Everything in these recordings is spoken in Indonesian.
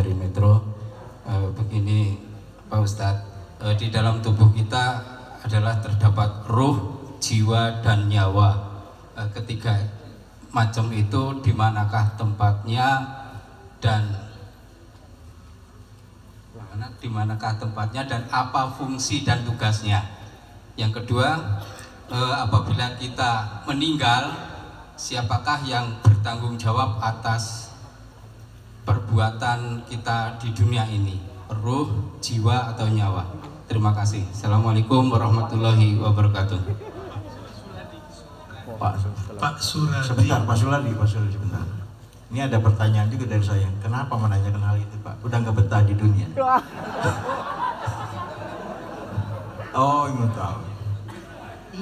dari Metro. Begini Pak Ustadz, di dalam tubuh kita adalah terdapat ruh, jiwa, dan nyawa. Ketiga macam itu di manakah tempatnya dan apa fungsi dan tugasnya. Yang kedua, apabila kita meninggal, siapakah yang bertanggung jawab atas perbuatan kita di dunia ini, ruh, jiwa, atau nyawa? Terima kasih. Assalamualaikum warahmatullahi wabarakatuh. Pak Suradi. Sebentar, Pak Suladi sebentar. Ini ada pertanyaan juga dari saya. Kenapa menanyakan hal itu, Pak? Udah nggak betah di dunia? Oh, ingin tahu.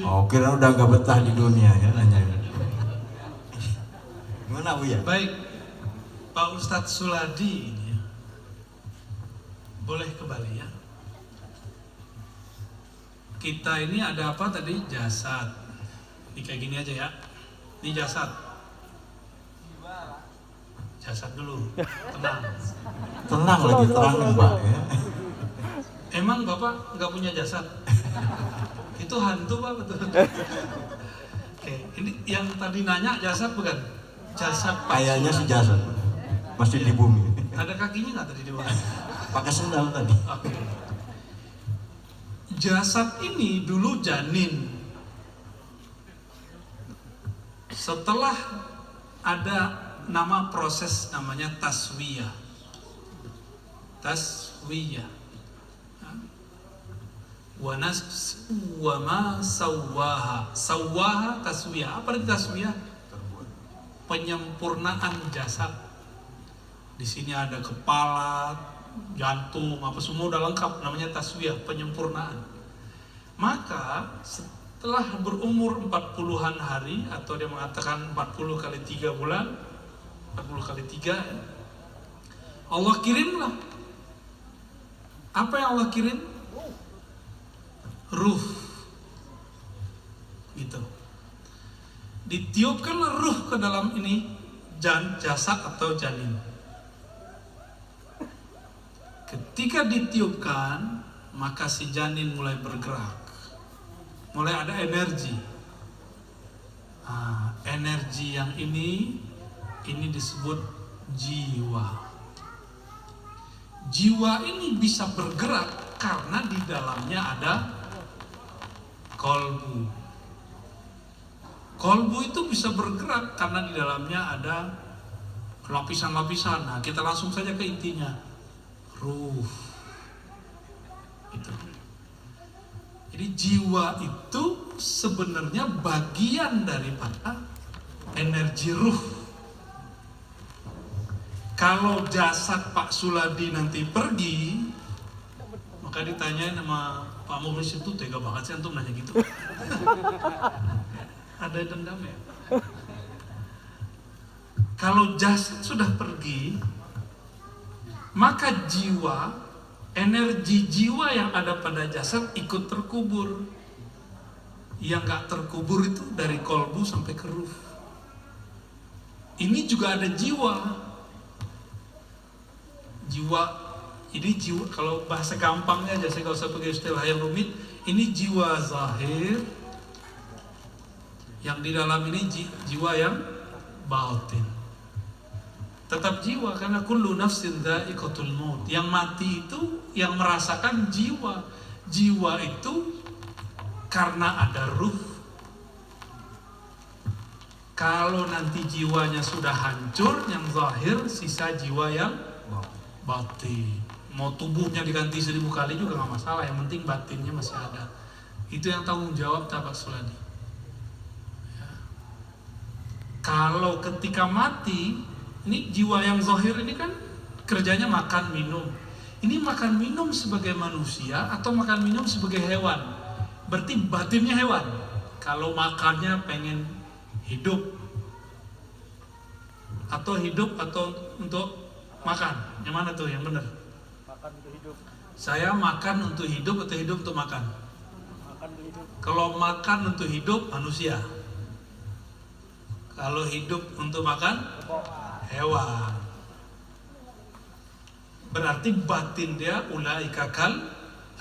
Oh, kira udah nggak betah di dunia ya nanya. Gimana Bu ya? Baik, Pak Ustadz Suladi ini ya. Boleh kembali ya. Kita ini ada apa tadi? Jasad. Ini kayak gini aja ya. Ini jasad. Jasad dulu, tenang. Tenang lagi, terang Pak ya. Emang Bapak nggak punya jasad? Itu hantu Pak, betul. Oke, ini yang tadi nanya jasad bukan? Jasad Pak Kayaknya si Suladi. jasad masih di bumi. Ada kakinya nggak tadi di bawah? Pakai sendal tadi. Oke. Jasad ini dulu janin. Setelah ada nama proses namanya taswiyah. Taswiyah. Wa ma sawwaha. Sawwaha taswiyah. Apa itu taswiyah? Penyempurnaan jasad. Di sini ada kepala, jantung, apa semua udah lengkap, namanya taswiyah, penyempurnaan. Maka setelah berumur 40-an hari, atau dia mengatakan 40 kali 3 bulan, 40 kali 3 ya, Allah kirimlah. Apa yang Allah kirim? Ruh. Gitu. Ditiupkanlah ruh ke dalam ini jasad atau janin. Ketika ditiupkan, maka si janin mulai bergerak, mulai ada energi. Energi yang ini disebut jiwa. Jiwa ini bisa bergerak karena di dalamnya ada kolbu. Kolbu itu bisa bergerak karena di dalamnya ada lapisan-lapisan. Nah, kita langsung saja ke intinya. Ruh. Itu. Jadi jiwa itu sebenarnya bagian daripada energi ruh. Kalau jasad Pak Suladi nanti pergi, maka ditanyain sama Pak Mukhlis, itu tega banget sih antum nanya gitu. Ada dendam ya? Kalau jasad sudah pergi, maka jiwa, energi jiwa yang ada pada jasad ikut terkubur. Yang gak terkubur itu dari kolbu sampai ke ruh. Ini juga ada jiwa. Jiwa, ini jiwa, kalau bahasa gampangnya aja, saya gak usah pakai istilah yang rumit. Ini jiwa zahir, yang di dalam ini jiwa yang batin. Tetap jiwa, karena kullu nafsin dha'iqatul maut. Yang mati itu yang merasakan jiwa. Jiwa itu karena ada ruh. Kalau nanti jiwanya sudah hancur, yang zahir, sisa jiwa yang batin. Mau tubuhnya diganti 1000 kali juga nggak masalah, yang penting batinnya masih ada. Itu yang tanggung jawab Pak Suladi. Ya. Kalau ketika mati, ini jiwa yang zahir ini kan kerjanya makan minum. Ini makan minum sebagai manusia atau makan minum sebagai hewan? Berarti batinnya hewan. Kalau makannya pengen hidup, atau hidup atau untuk makan, yang mana tuh yang benar? Makan untuk hidup. Saya makan untuk hidup atau hidup untuk makan? Makan untuk hidup. Kalau makan untuk hidup, manusia. Kalau hidup untuk makan, hewan. berarti batin dia ulaika kal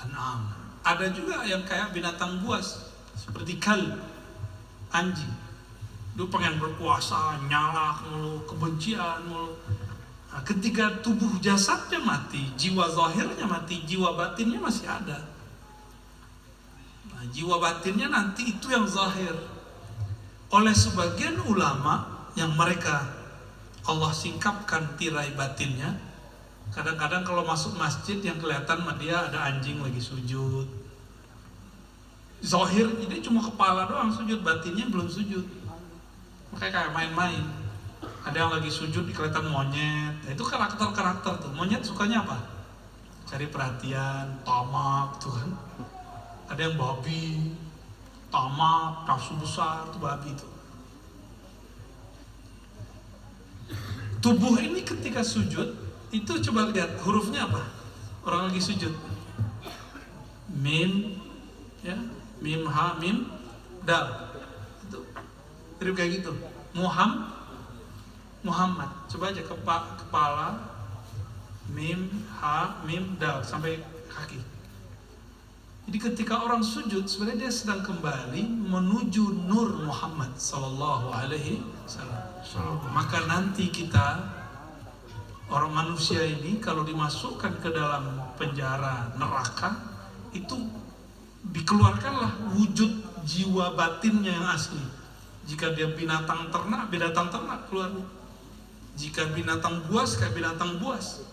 an'am. Ada juga yang kayak binatang buas seperti kal, anjing. Dia pengen berkuasa, nyala mulu, kebencian mulu. Nah, ketika tubuh jasadnya mati, jiwa zahirnya mati, jiwa batinnya masih ada. Nah, jiwa batinnya nanti itu yang zahir. Oleh sebagian ulama yang mereka Allah singkapkan tirai batinnya, kadang-kadang kalau masuk masjid yang kelihatan sama dia ada anjing lagi sujud. Zahir ini cuma kepala doang sujud, batinnya belum sujud. Makanya kayak main-main. Ada yang lagi sujud kelihatan monyet. Nah, itu karakter-karakter tuh. Monyet sukanya apa? Cari perhatian, tamak tuh kan. Ada yang babi, tamak, nafsu besar, itu babi tuh. Tubuh ini ketika sujud, itu coba lihat hurufnya apa? Orang lagi sujud. Mim, ya, mim, ha, mim, dal. Itu mirip kayak gitu. Muhammad. Coba aja kepala, mim, ha, mim, dal sampai kaki. Jadi ketika orang sujud, sebenarnya dia sedang kembali menuju nur Muhammad Sallallahu Alaihi Wasallam. Maka nanti kita, orang manusia ini, kalau dimasukkan ke dalam penjara neraka, itu dikeluarkanlah wujud jiwa batinnya yang asli. Jika dia binatang ternak keluar. Jika binatang buas, kayak binatang buas.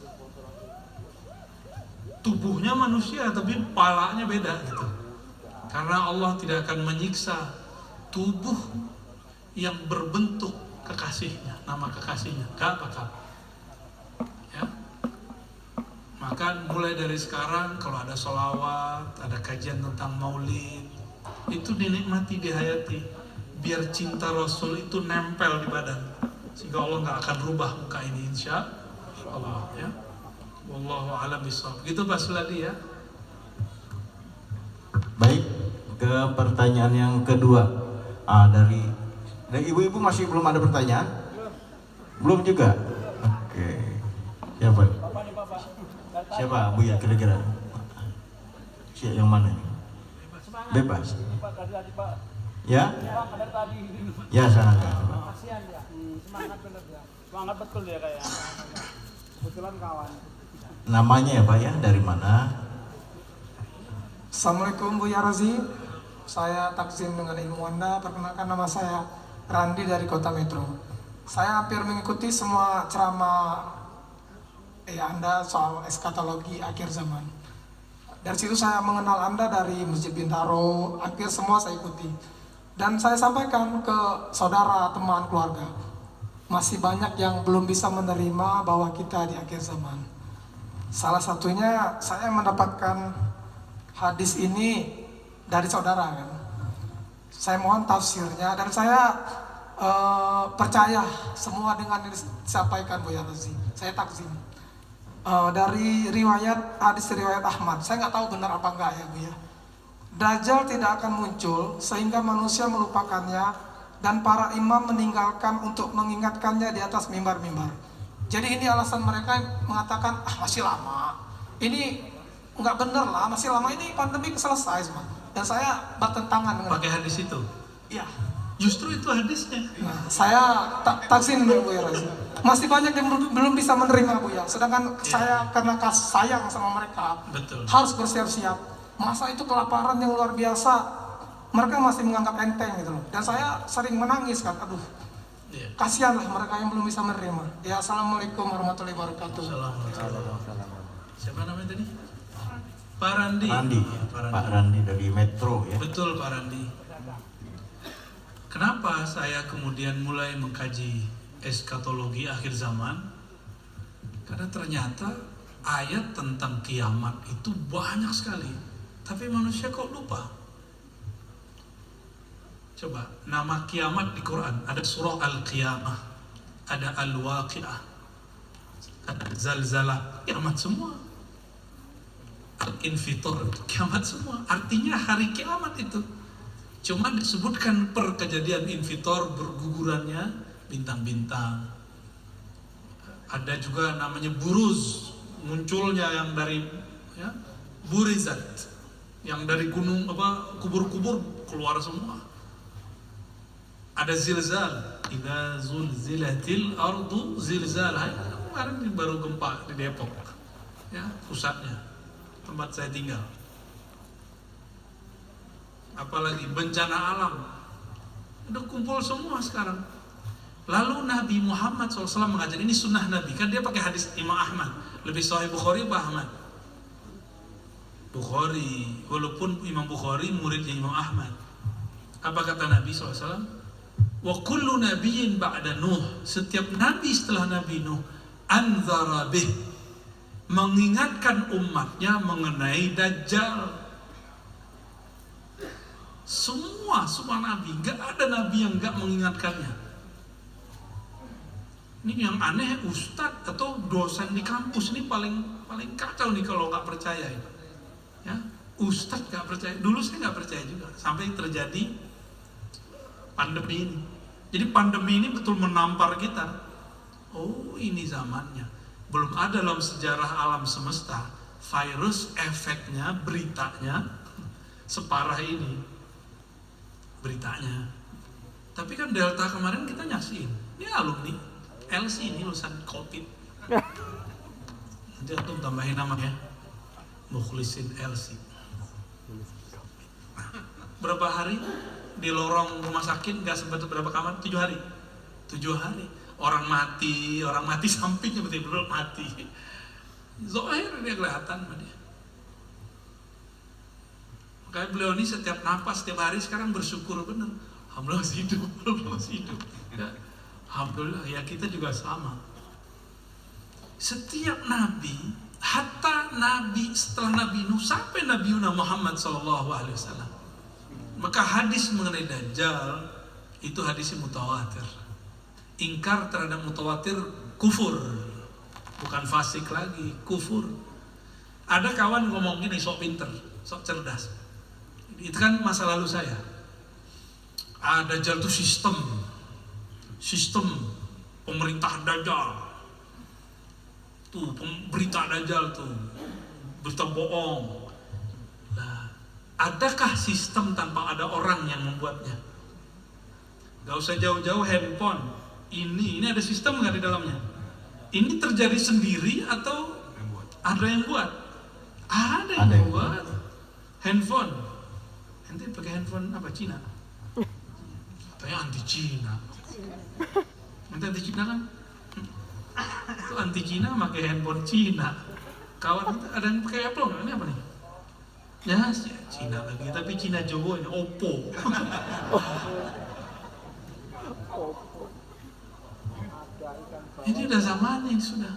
Tubuhnya manusia tapi kepalanya beda gitu. Karena Allah tidak akan menyiksa tubuh yang berbentuk kekasihnya, nama kekasihnya, gak bakal. Ya. Maka mulai dari sekarang kalau ada sholawat, ada kajian tentang maulid, itu dinikmati, dihayati, biar cinta Rasul itu nempel di badan, sehingga Allah gak akan rubah muka ini, insya Allah. Ya. Wallahu a'lam bishawab. Gitu Pak Suladi ya. Baik, ke pertanyaan yang kedua. Dari ibu-ibu masih belum ada pertanyaan? Belum juga? Oke. Siapa? Siapa Bu ya kira-kira? Siapa yang mana ini? Bebas. Ya? Ya, sangat. Kasihan ya. Semangat bener ya. Semangat betul ya kayak. Kebetulan kawan. Namanya ya Pak ya, dari mana? Assalamualaikum Bu Yarazi, saya Takzim dengan ilmu Anda. Perkenalkan, nama saya Randi dari Kota Metro. Saya hampir mengikuti semua ceramah Anda soal eskatologi akhir zaman. Dari situ saya mengenal Anda dari Masjid Bintaro, hampir semua saya ikuti. Dan saya sampaikan ke saudara, teman, keluarga, masih banyak yang belum bisa menerima bahwa kita di akhir zaman. Salah satunya saya mendapatkan hadis ini dari saudara kan. Saya mohon tafsirnya dan saya percaya semua dengan yang disampaikan Bu Yarazi. Saya takzim. Dari hadis riwayat Ahmad. Saya nggak tahu benar apa enggak ya Bu ya. Dajjal tidak akan muncul sehingga manusia melupakannya dan para imam meninggalkan untuk mengingatkannya di atas mimbar-mimbar. Jadi ini alasan mereka mengatakan masih lama. Ini nggak bener lah, masih lama, ini pandemi selesai semua. Dan saya bertentangan dengan Pakai hadis itu. Iya. Justru itu hadisnya. Nah, saya takzim Bu ya Razi. Masih banyak yang belum bisa menerima Bu ya. Sedangkan saya karena sayang sama mereka, Betul. harus bersiap-siap. Masa itu kelaparan yang luar biasa, mereka masih menganggap enteng gitu loh. Dan saya sering menangis kan, aduh. Iya. Kasihanlah mereka yang belum bisa menerima. Ya, assalamualaikum warahmatullahi wabarakatuh. Assalamualaikum. Siapa namanya tadi? Pak Randi. Randi. Ya, Pak Randi dari Metro ya. Betul Pak Randi. Kenapa saya kemudian mulai mengkaji eskatologi akhir zaman? Karena ternyata ayat tentang kiamat itu banyak sekali, tapi manusia kok lupa. Coba, nama kiamat di Quran ada surah Al-Qiyamah, ada Al-Waqi'ah, ada Zalzalah, kiamat semua. Al-Infitor, kiamat semua. Artinya hari kiamat itu. Cuma disebutkan per kejadian infitor, bergugurannya bintang-bintang. Ada juga namanya buruz, munculnya yang dari ya, burizat, yang dari gunung kubur-kubur keluar semua. Ada zilzal, idza zulzilatil ardu zilzalha. Kemarin baru gempa di Depok, ya pusatnya, tempat saya tinggal. Apalagi bencana alam, udah kumpul semua sekarang. Lalu Nabi Muhammad SAW mengajar, ini sunnah Nabi, kan dia pakai hadis Imam Ahmad, lebih sahih Bukhari apa Ahmad? Bukhari, walaupun Imam Bukhari muridnya Imam Ahmad. Apa kata Nabi SAW? Wa kullu nabiyyin ba'da Nuh, setiap nabi setelah Nabi Nuh anzara bih, mengingatkan umatnya mengenai Dajjal. Semua nabi, nggak ada nabi yang nggak mengingatkannya. Ini yang aneh, ustadz atau dosen di kampus ini paling kacau nih kalau nggak percaya ini. Ya, ustadz nggak percaya. Dulu saya nggak percaya juga sampai terjadi pandemi ini. Jadi pandemi ini betul menampar kita. Oh, ini zamannya. Belum ada dalam sejarah alam semesta virus efeknya, beritanya separah ini. Beritanya. Tapi kan Delta kemarin kita nyaksiin. Ini alumni LC, ini lulusan COVID. Nanti antum tambahin namanya Mukhlisin LC. Berapa hari di lorong rumah sakit, nggak sempat berapa kamar? 7 hari. 7 hari. Orang mati sampingnya betul-betul mati. Zohir dia kelihatan sama dia. Makanya beliau ini setiap napas, setiap hari sekarang bersyukur benar. Alhamdulillah masih hidup. Ya. Alhamdulillah, ya kita juga sama. Setiap nabi, hatta nabi setelah Nabi Nuh sampai Nabi Muhammad SAW, maka hadis mengenai Dajjal itu hadisnya mutawatir. Ingkar terhadap mutawatir kufur, bukan fasik lagi, kufur. Ada kawan ngomong gini, sok pinter, sok cerdas. Itu kan masa lalu saya. Dajjal itu sistem pemerintah Dajjal. Tuh berita Dajjal tuh, berita bohong. Nah, adakah sistem tanpa ada orang yang membuatnya? Gak usah jauh-jauh handphone. Ini ada sistem nggak di dalamnya? Ini terjadi sendiri atau ada yang buat? Ada yang buat. Handphone. Ente pakai handphone apa? Cina? Katanya anti Cina. Ente anti Cina kan? Itu anti Cina pakai handphone Cina. Kawan ada yang pakai Apple nggak? Ini apa nih? Ya Cina lagi, tapi Cina Jawa ini Oppo. Ini udah zamannya sudah.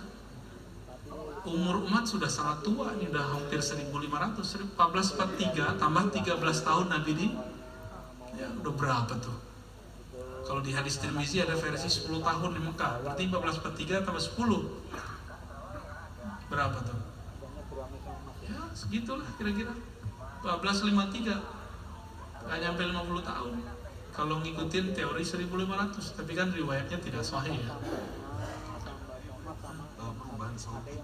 Umur umat sudah sangat tua, ini udah hampir 1500, 1443 tambah 13 tahun Nabi di, ya udah berapa tuh? Kalau di hadis Tirmizi ada versi 10 tahun di Mekah, berarti 1443 tambah 10 berapa tuh? Ya segitulah kira-kira 1453, nggak nyampe 50 tahun. Kalau ngikutin teori 1500, tapi kan riwayatnya tidak sahih ya. Perubahan Saudi.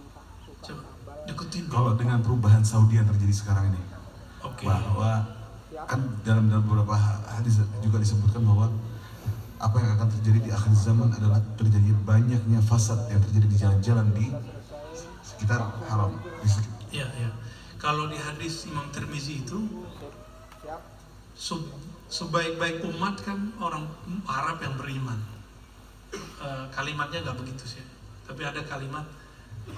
Coba deketin. Kalau dengan perubahan Saudi yang terjadi sekarang ini, bahwa kan dalam beberapa hadis juga disebutkan bahwa apa yang akan terjadi di akhir zaman adalah terjadi banyaknya fasad yang terjadi di jalan-jalan di sekitar haram. Ya. Kalau di hadis Imam Tirmizi itu sebaik-baik umat kan orang Arab yang beriman. Kalimatnya nggak begitu sih, tapi ada kalimat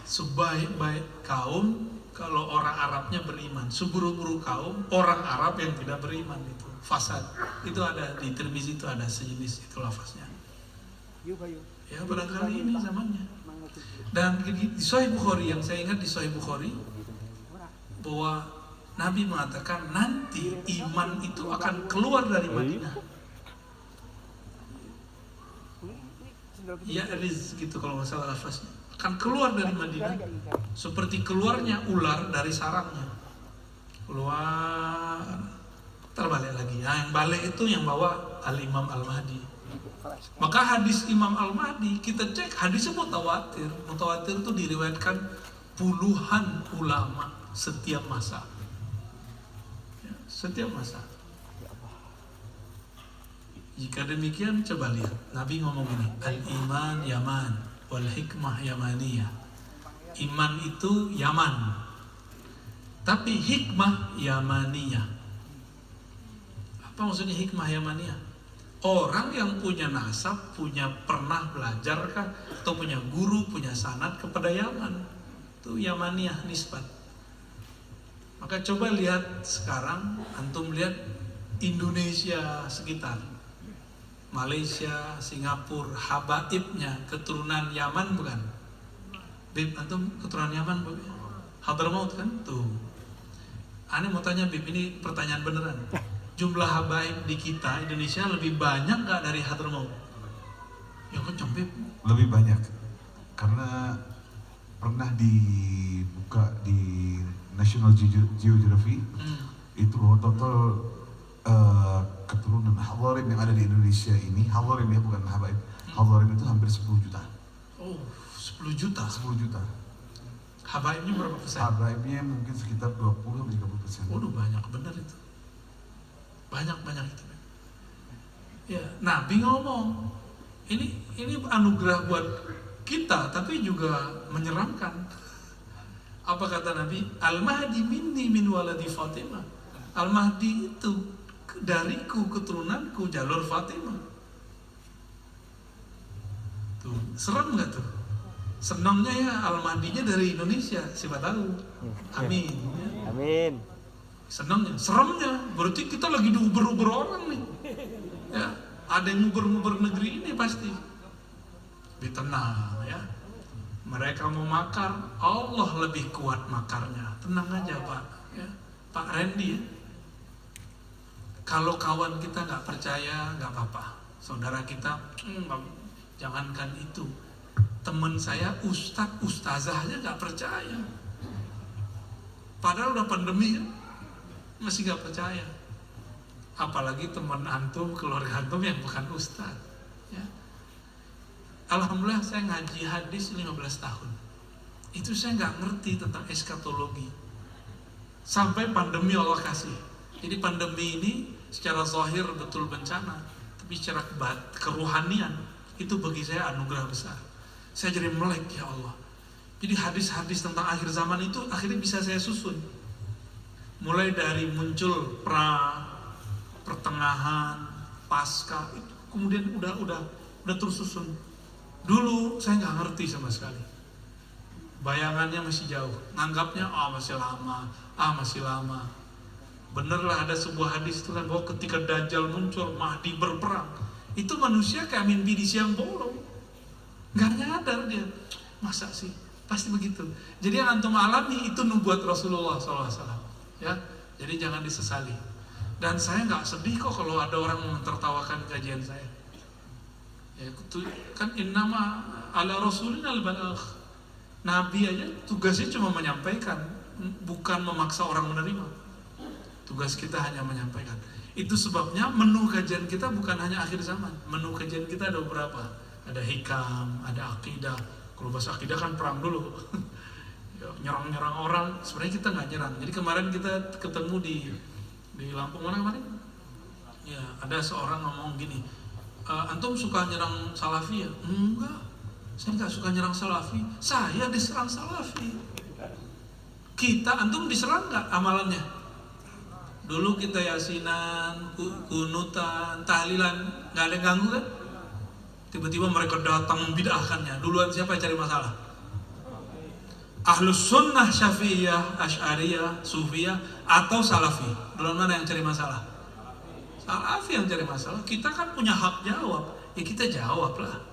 sebaik-baik kaum kalau orang Arabnya beriman, seburuk-buruk kaum orang Arab yang tidak beriman, itu fasad. Itu ada di Tirmizi, itu ada sejenis itu lafaznya. Ya barangkali ini zamannya. Dan di Sahih Bukhari, yang saya ingat di Sahih Bukhari bahwa Nabi mengatakan nanti iman itu akan keluar dari Madinah. Ya riz gitu kalau nggak salah lafaznya. Akan keluar dari Madinah seperti keluarnya ular dari sarangnya. Keluar, terbalik lagi. Nah, yang balik itu yang bawa Al-Imam Al-Mahdi. Maka hadis Imam Al-Mahdi kita cek hadisnya mutawatir. Mutawatir itu diriwayatkan puluhan ulama setiap masa. Ya, setiap masa. Jika demikian, coba lihat Nabi ngomong ini, al-iman yaman wal hikmah yamaniyah. Iman itu Yaman, tapi hikmah yamaniyah. Apa maksudnya hikmah yamaniyah? Orang yang punya nasab, pernah belajar kah, atau punya guru, punya sanad kepada Yaman, itu yamaniyah nisbat. Maka coba lihat sekarang, antum lihat Indonesia sekitar, Malaysia, Singapura, habaibnya keturunan Yaman bukan? Bib, antum keturunan Yaman bukan? Hadramaut kan? Tuh. Aneh mau tanya Bib, ini pertanyaan beneran. Jumlah habaib di kita Indonesia lebih banyak nggak dari Hadramaut? Ya kencang Bib. Lebih banyak. Karena pernah dibuka di National Geography itu bahwa total keturunan Hadarim yang ada di Indonesia ini, Hadarim ya bukan habaib, Hadarim itu hampir 10 juta. Oh, 10 juta. 10 juta. Habaibnya berapa persen? Habaibnya mungkin sekitar 20-30%. Waduh, banyak bener itu. Banyak itu. Ya, Nabi ngomong, ini anugerah buat kita, tapi juga menyeramkan. Apa kata Nabi? Al-Mahdi minni min waladi Fatimah. Al-Mahdi itu dariku, keturunanku, jalur Fatimah. Tuh, serem nggak tuh? Senangnya ya Al-Mahdinya dari Indonesia, siapa tahu. Amin. Amin. Senangnya, seremnya, berarti kita lagi diuber-uber orang nih. Ya, ada yang nguber-nguber negeri ini pasti. Tenang ya. Mereka mau makar, Allah lebih kuat makarnya. Tenang aja Pak. Ya. Pak Randy ya. Kalau kawan kita nggak percaya, nggak apa-apa. Saudara kita, jangankan itu. Teman saya ustazahnya nggak percaya. Padahal udah pandemi kan, masih nggak percaya. Apalagi teman antum, keluarga antum yang bukan ustaz. Ya. Alhamdulillah saya ngaji hadis 15 tahun. Itu saya nggak ngerti tentang eskatologi. Sampai pandemi Allah kasih. Jadi pandemi ini secara zahir betul bencana, tapi secara keruhanian itu bagi saya anugerah besar. Saya jadi melek, ya Allah. Jadi hadis-hadis tentang akhir zaman itu akhirnya bisa saya susun. Mulai dari muncul pertengahan, pasca, itu kemudian udah tersusun. Dulu saya nggak ngerti sama sekali. Bayangannya masih jauh, nganggapnya masih lama. Benerlah ada sebuah hadis itu kan bahwa ketika Dajjal muncul, Mahdi berperang. Itu manusia kayak mimpi di siang bolong. Nggak nyadar dia. Masa sih? Pasti begitu. Jadi yang antum alami itu nubuat Rasulullah SAW. Ya, jadi jangan disesali. Dan saya nggak sedih kok kalau ada orang mentertawakan kajian saya. Ya, itu kan innama ala rasulina al-balagh. Nabi aja tugasnya cuma menyampaikan, bukan memaksa orang menerima. Tugas kita hanya menyampaikan. Itu sebabnya menu kajian kita bukan hanya akhir zaman. Menu kajian kita ada beberapa. Ada hikam, ada akidah. Kalau bahasa akidah kan perang dulu. Nyerang-nyerang orang, sebenarnya kita nggak nyerang. Jadi kemarin kita ketemu di Lampung mana kemarin? Ya, ada seorang ngomong gini, antum suka nyerang Salafi ya? Enggak, saya nggak suka nyerang Salafi. Saya diserang Salafi. Antum diserang nggak amalannya? Dulu kita yasinan, kunutan, tahlilan, nggak ada yang ganggu kan? Tiba-tiba mereka datang membid'ahkannya. Duluan siapa yang cari masalah? Ahlus sunnah syafi'iyah, asy'ariyah, sufiyah, atau salafi? Duluan mana yang cari masalah? Salafi yang cari masalah. Kita kan punya hak jawab. Ya kita jawab lah.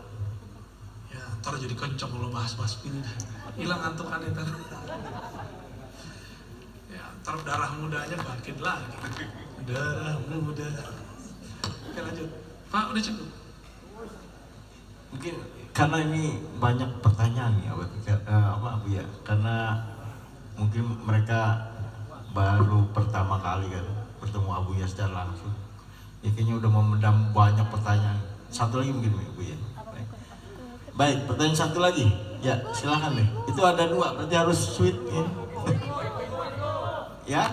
Ya ntar jadi kenceng kalau bahas-bahas ini. Hilang antuk kan ntar. Ya ntar darah mudanya bangkit lagi. Darah muda. Oke lanjut. Pak udah cukup. Mungkin karena ini banyak pertanyaan ya Abu ya, karena mungkin mereka baru pertama kali kan bertemu Abu ya secara langsung. Ya kayaknya udah memendam banyak pertanyaan. Satu lagi mungkin Bu ya. Baik, pertanyaan satu lagi Ya, silakan deh. Itu ada 2, berarti harus sweet ya. Ya?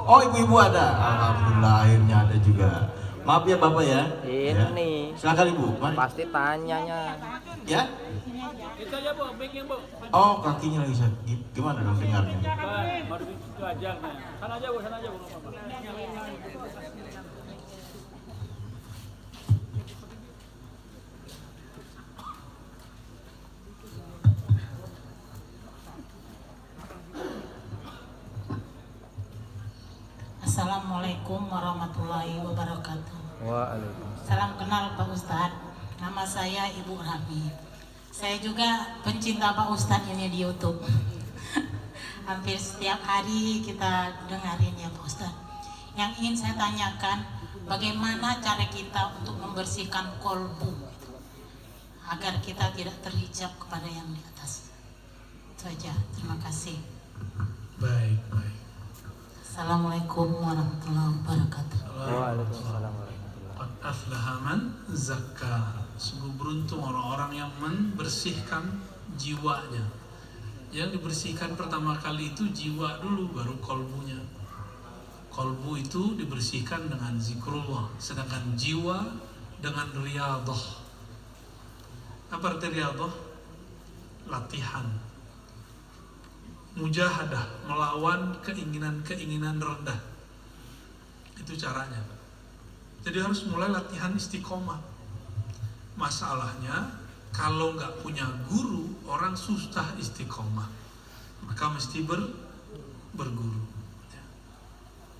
Oh, ibu-ibu ada. Alhamdulillah akhirnya ada juga. Maaf ya Bapak ya. Ini. Ya. Silakan Ibu. Mari. Pasti tanyanya. Ya? Itu aja bu, baiknya bu. Oh, kakinya lagi sakit. Gimana dong dengarnya? Baru itu aja nih. Sana aja bu, sana aja bu. Assalamualaikum warahmatullahi wabarakatuh. Waalaikumsalam. Salam kenal Pak Ustadz. Nama saya Ibu Rabi. Saya juga pencinta Pak Ustadz ini di YouTube. Hampir setiap hari kita dengerin ya Pak Ustadz. Yang ingin saya tanyakan, bagaimana cara kita untuk membersihkan kolbu agar kita tidak terhijab kepada yang di atas. Itu aja. Terima kasih. Baik. Assalamualaikum warahmatullahi wabarakatuh. Waalaikumsalam warahmatullahi. Qad aflaha man zakka. Sungguh beruntung orang-orang yang membersihkan jiwanya. Yang dibersihkan pertama kali itu jiwa dulu, baru kolbunya. Kolbu itu dibersihkan dengan zikrullah, sedangkan jiwa dengan riyadhah. Apa arti riyadhah? Latihan. Mujahadah, melawan keinginan-keinginan rendah. Itu caranya. Jadi harus mulai latihan istiqomah. Masalahnya kalau nggak punya guru, orang susah istiqomah. Maka mesti berguru. Ya.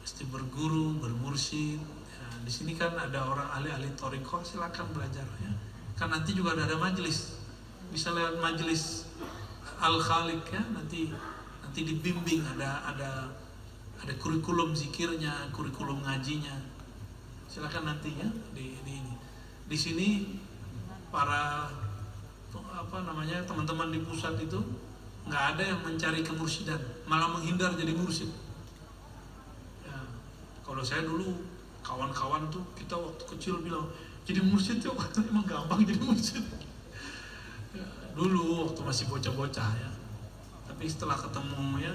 Mesti berguru, bermursyid. Ya. Di sini kan ada orang ahli-ahli thariqah, silakan belajar. Ya. Kan nanti juga ada majelis. Bisa lewat majelis Al-Khaliq ya, nanti dibimbing, ada kurikulum zikirnya, kurikulum ngajinya. Silakan nantinya di sini para teman-teman di pusat itu nggak ada yang mencari kemursyidan, malah menghindar jadi mursyid. Ya, kalau saya dulu kawan-kawan tuh kita waktu kecil bilang jadi mursyid tuh emang gampang jadi mursyid. Ya, dulu waktu masih bocah-bocah ya. Tapi setelah ketemu ya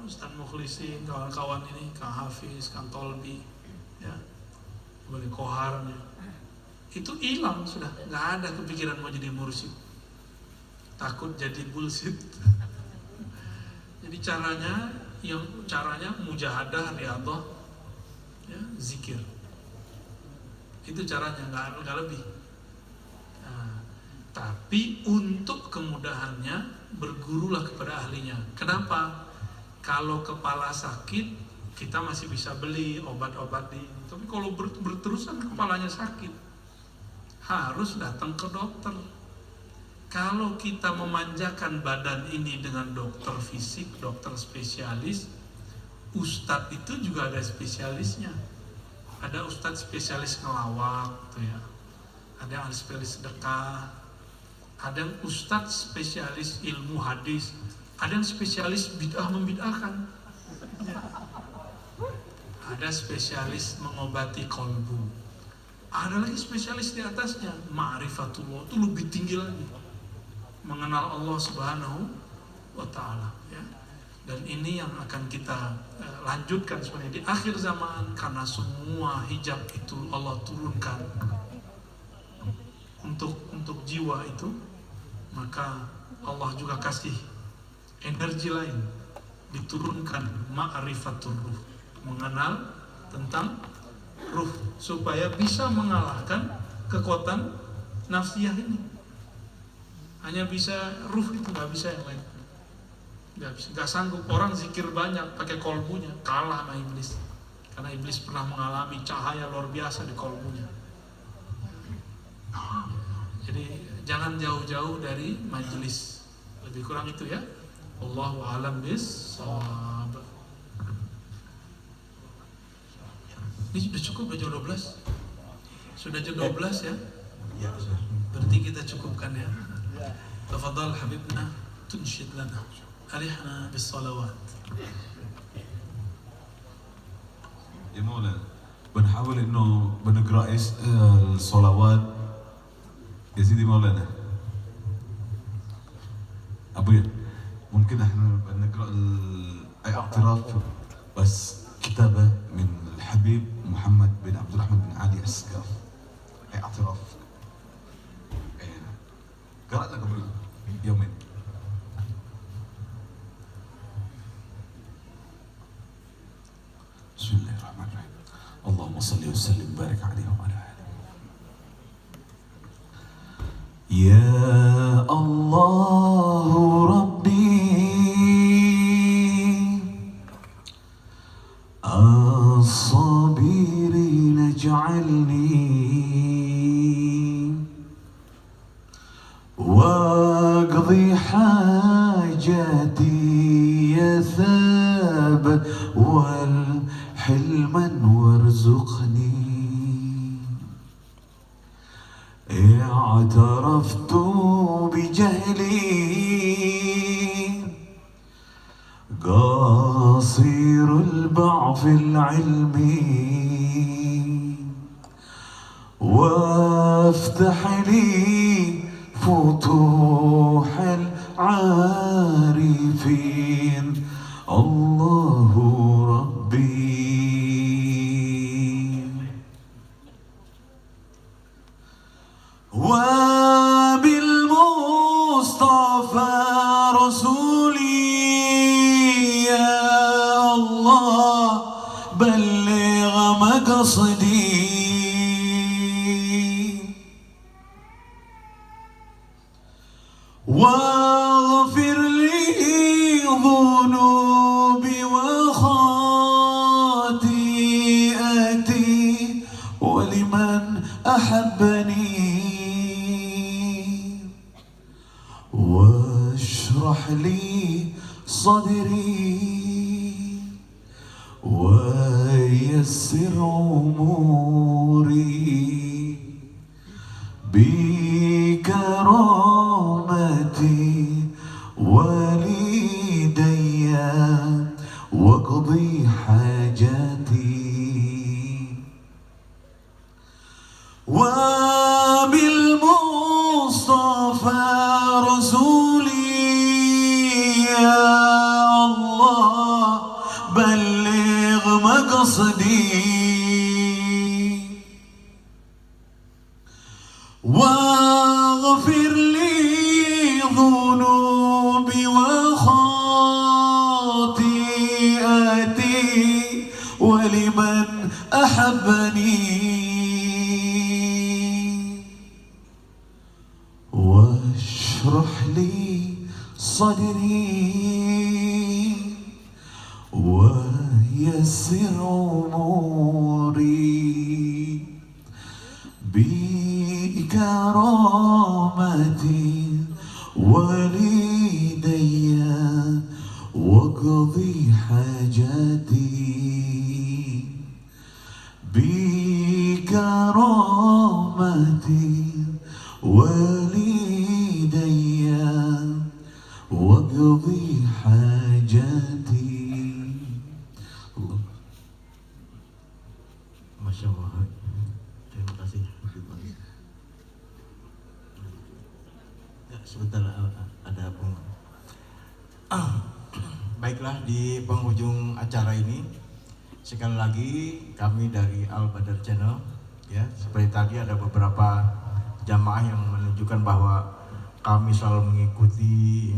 Ustaz Mukhlisin, kawan-kawan ini, Kang Hafiz, Kang Tolbi, ya, Bali Kohar, ya, itu hilang sudah, nggak ada kepikiran mau jadi mursyid, takut jadi bullshit. Jadi caranya mujahadah, riyadhah, ya, zikir, itu caranya, nggak lebih. Nah, tapi untuk kemudahannya bergurulah kepada ahlinya. Kenapa? Kalau kepala sakit kita masih bisa beli obat-obat tapi kalau berterusan kepalanya sakit harus datang ke dokter. Kalau kita memanjakan badan ini dengan dokter fisik, dokter spesialis, ustadz itu juga ada spesialisnya. Ada ustadz spesialis ngelawak tuh ya. Ada yang spesialis sedekah, ada yang ustadz spesialis ilmu hadis, ada yang spesialis bid'ah membid'ahkan, ada spesialis mengobati kolbu, ada lagi spesialis di atasnya ma'rifatullah, itu lebih tinggi lagi, mengenal Allah Subhanahu wa ta'ala ya. Dan ini yang akan kita lanjutkan sebenarnya di akhir zaman, karena semua hijab itu Allah turunkan untuk jiwa itu, maka Allah juga kasih energi lain, diturunkan ma'rifatul ruh, mengenal tentang ruh, supaya bisa mengalahkan kekuatan nafsiyah ini. Hanya bisa ruh itu, nggak bisa yang lain. Nggak sanggup orang zikir banyak pakai kolbunya, kalah sama iblis, karena iblis pernah mengalami cahaya luar biasa di kolbunya. Jadi jangan jauh-jauh dari majelis, lebih kurang itu ya. Allahu a'lam bis-shawab. Ini sudah cukup jam 12? Sudah jam 12 ya? Ya, Ustaz. Berarti kita cukupkan ya. Tafadhal habibna tunshid lana. Alihna bis-salawat. يا مولانا بنحاول انه بنقرا الصلوات يا سيدي مولانا. أبويا ممكن احنا نقرأ الاعتراف بس كتابة من الحبيب محمد بن عبد الرحمن بن علي السقاف. اعتراف قرأنا قبل يومين. بسم الله الرحمن الرحيم. اللهم صل وسلم وبارك عليه وعلى آله. يا الله ربي الصابرين اجعلني واقضي حاجاتي يا ثابت والحلما وارزقني. اعترفت بجهلي قصير البعث العلمي وافتح لي فتوح العارفين. الله ربي وبالمصطفى رسولي يا الله بلغ مقصدي. واغفر لي ذنوبي وخطيئتي ولمن أحبني. واشرح لي صدري ويسر أموري بكرامتي والدي واقضي حاجاتي. وبالمصطفى رسولي يا الله بلغ مقصدي. واغفر لي ذنوبي وخطيئتي ولمن أحبني. واشرح لي صدري ويسر أموري بكرامتي والدي واقضي حاجاتي. بكرامتي والدي واقضي حاجاتي. الله. Masya Allah. Terima kasih. Ya, sebentar ada baiklah, di penghujung acara ini sekali lagi kami dari Al Badar Channel, ya, seperti tadi ada beberapa jamaah yang menunjukkan bahwa kami selalu mengikuti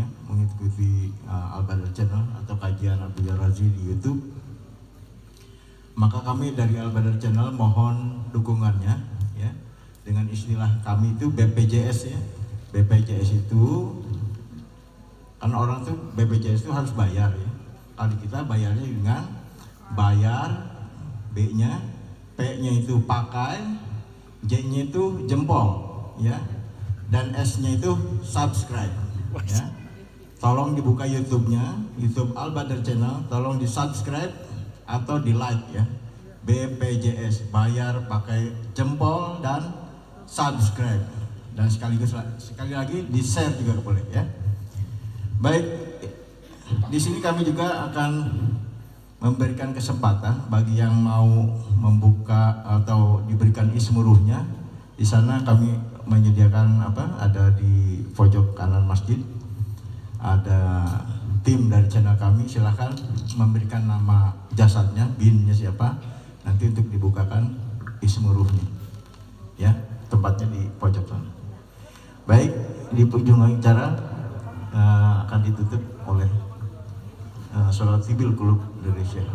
Al Badar Channel atau kajian Abuya Razi di YouTube. Maka kami dari Al Badar Channel mohon dukungannya, ya, dengan istilah kami itu BPJS, ya. BPJS itu kan orang tuh BPJS itu harus bayar, ya. Kali kita bayarnya dengan bayar, B-nya, P-nya itu pakai, J-nya itu jempol, ya, dan S-nya itu subscribe, ya. Tolong dibuka YouTube-nya, YouTube Al Badar Channel, tolong di subscribe atau di like, ya. BPJS, bayar pakai jempol dan subscribe, dan sekali lagi di share juga boleh, ya. Baik, di sini kami juga akan memberikan kesempatan bagi yang mau membuka atau diberikan ismuruhnya. Di sana kami menyediakan ada di pojok kanan masjid. ada tim dari channel kami, silahkan memberikan nama jasadnya, binnya siapa, nanti untuk dibukakan ismuruhnya, ya, tempatnya di pojok sana. Baik, di ujung acara akan ditutup oleh sholat sibil Klub dari Syekh.